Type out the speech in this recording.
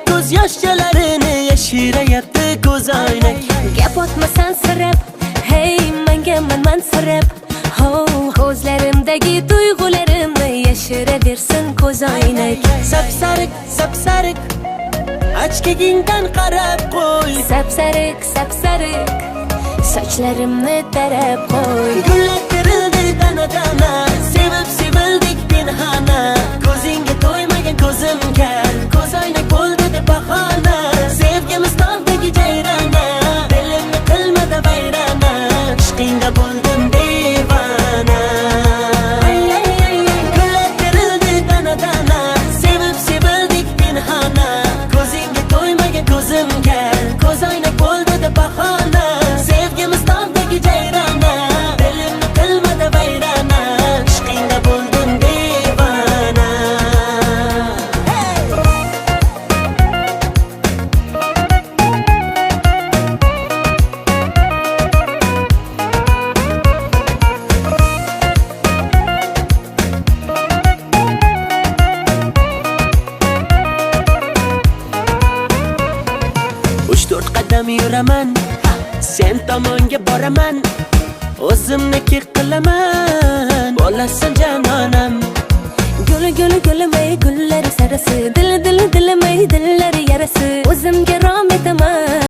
ko'z yoshlarini yashirayapti ko'zoynak. Gap otmasan sirab, hey menga mansirab. Ko'zlarimdagi tuyg'ularimni yashiraversin ko'zoynak. Sapsariq, sapsariq, ochkigingdan qarab qo'y. Sapsariq, sapsariq, sochlarimni tarab qo'y. Gullar terildi dana-dana, sevib sevildik pinhona. Ko'zingga to'ymagan ko'zim kar, ko'zoynak bo'ldi deb bahona. Sevgimiz tog'dagi jayrona, dilimni qilmadi vayrona. Ishqingda bo'ldim devona. Gullar terildi dana-dana, sevib sevildik pinhona. Ko'zingga to'ymagan ko'zim kar, ko'zoynak bo'ldi deb bahona. Sevgimiz tog'dagi jayrona, dilimni qilmadi vayrona. Ishqingda bo'ldim devona. Uch to'rt qadam yuraman, sen tomonga boraman. O'zimniki qilaman, bo'lasan janonam. Guli guli gulimay gullari sarasi, dili dili dilimay dillari yarasi. O'zimga rom etaman.